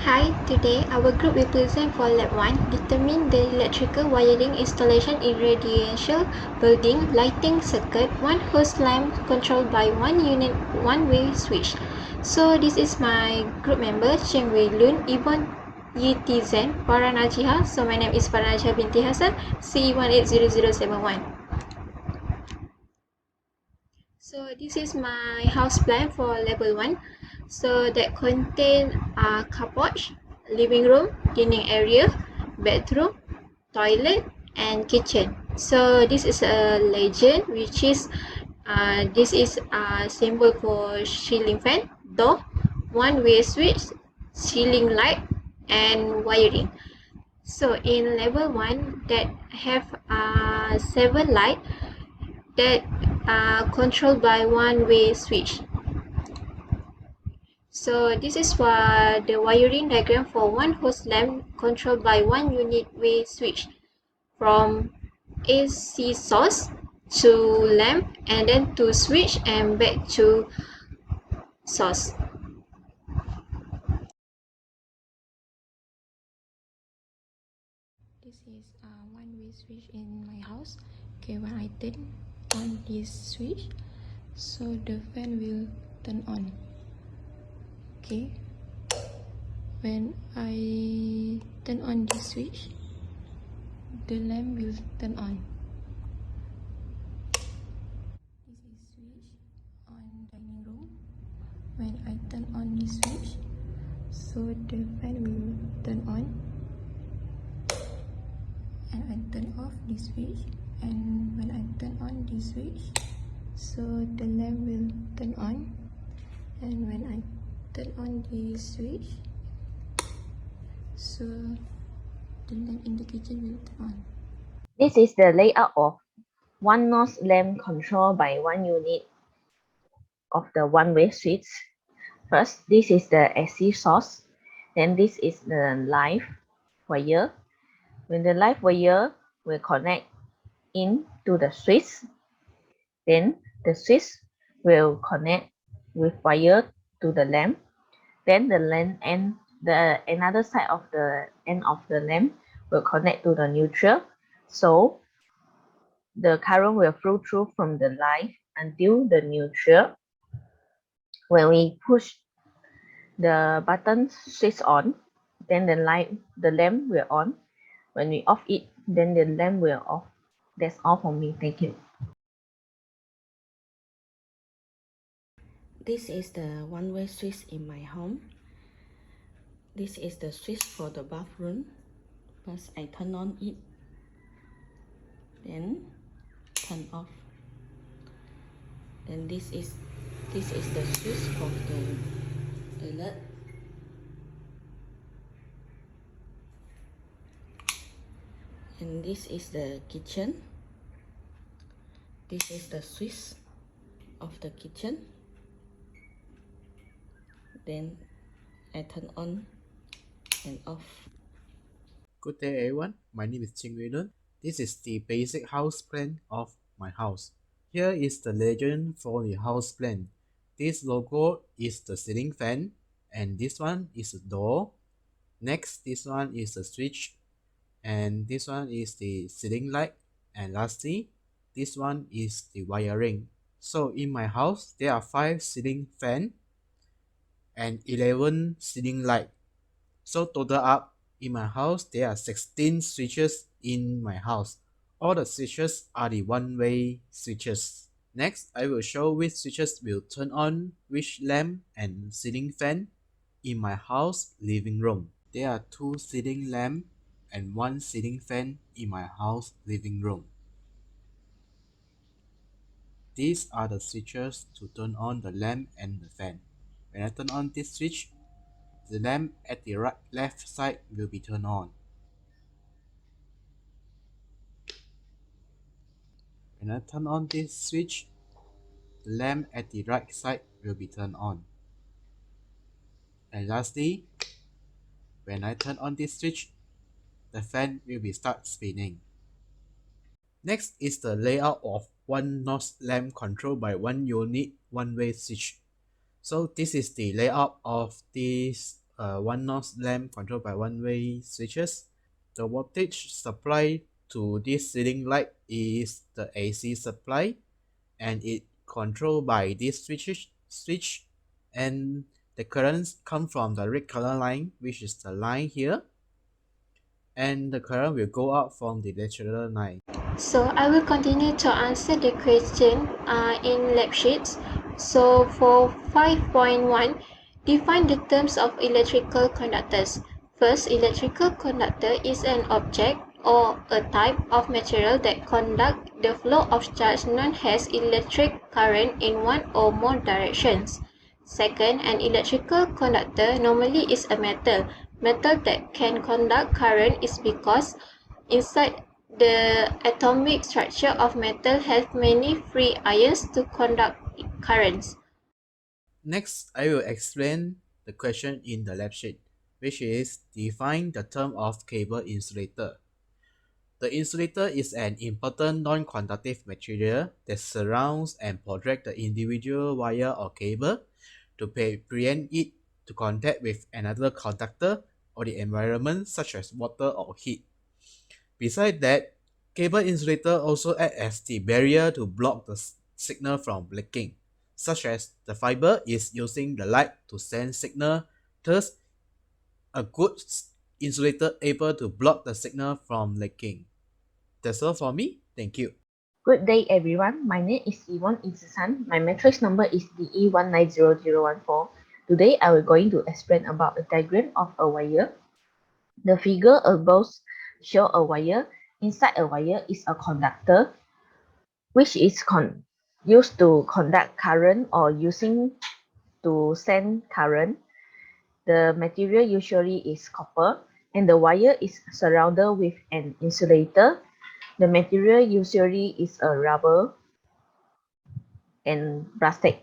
Hi, today our group will present for Lab 1, determine the electrical wiring installation in residential building, lighting circuit, one hose lamp controlled by one unit one-way switch. So this is my group member, Cheng Wei Lun, Ibon UTHM, Farah Najiha. So my name is Farah Najiha binti Hassan, CE180071. So this is my house plan for level 1. So that contain a car porch, living room, dining area, bedroom, toilet and kitchen. So this is a legend which is this is a symbol for ceiling fan, door, one-way switch, ceiling light and wiring. So in level 1 that have 7 light that are controlled by one-way switch. So this is for the wiring diagram for one hose lamp controlled by one unit way switch from AC source to lamp and then to switch and back to source. This is a one-way switch in my house. Okay, when I turn on this switch, so the fan will turn on. Okay, when I turn on this switch, the lamp will turn on. This is switch on dining room. When I turn on this switch, so the fan will turn on. And I turn off this switch, and when I turn on this switch, so the lamp will turn on. And when I turn on this switch, so the lamp in the kitchen will turn on. This is the layout of one node lamp controlled by one unit of the one-way switch. First, this is the AC source. Then this is the live wire. When the live wire will connect in to the switch, then the switch will connect with wire to the lamp. Then the lamp and the another side of the end of the lamp will connect to the neutral. So the current will flow through from the live until the neutral. When we push the button switch on, then the lamp will on. When we off it, then the lamp will off. That's all for me. Thank you. This is the one-way switch in my home. This is the switch for the bathroom. First I turn on it, then turn off. Then this is the switch for the toilet. And this is the kitchen. This is the switch of the kitchen. Then I turn on and off. Good day everyone, my name is Cheng Wei Lun. This is the basic house plan of my house. Here is the legend for the house plan. This logo is the ceiling fan and this one is the door. Next, this one is the switch and this one is the ceiling light, and lastly, this one is the wiring. So in my house, there are 5 ceiling fan and 11 ceiling light. So total up, in my house, there are 16 switches in my house. All the switches are the one-way switches. Next, I will show which switches will turn on which lamp and ceiling fan in my house living room. There are 2 ceiling lamp and 1 ceiling fan in my house living room. These are the switches to turn on the lamp and the fan. When I turn on this switch, the lamp at the left side will be turned on. When I turn on this switch, the lamp at the right side will be turned on. And lastly, when I turn on this switch, the fan will be start spinning. Next is the layout of one node lamp controlled by one unit one-way switch. So this is the layout of this a one-notch lamp controlled by one-way switches. The voltage supply to this ceiling light is the AC supply, and it controlled by this switch, and the currents come from the red color line, which is the line here, and the current will go out from the electrical line. So I will continue to answer the question in lab sheets. So for 5.1, define the terms of electrical conductors. First, electrical conductor is an object or a type of material that conduct the flow of charge known as electric current in one or more directions. Second, an electrical conductor normally is a metal. Metal that can conduct current is because inside the atomic structure of metal has many free ions to conduct currents. Next, I will explain the question in the lab sheet, which is define the term of cable insulator. The insulator is an important non-conductive material that surrounds and protects the individual wire or cable to prevent it to contact with another conductor or the environment such as water or heat. Besides that, cable insulator also act as the barrier to block the signal from leaking, such as the fiber is using the light to send signal, thus a good insulator able to block the signal from leaking. That's all for me. Thank you. Good day, everyone. My name is Yvonne Izusan. My matrix number is DE190014. Today, I will going to explain about a diagram of a wire. The figure above show a wire. Inside a wire is a conductor, which is used to conduct current or using to send current. The material usually is copper, and the wire is surrounded with an insulator. The material usually is a rubber and plastic.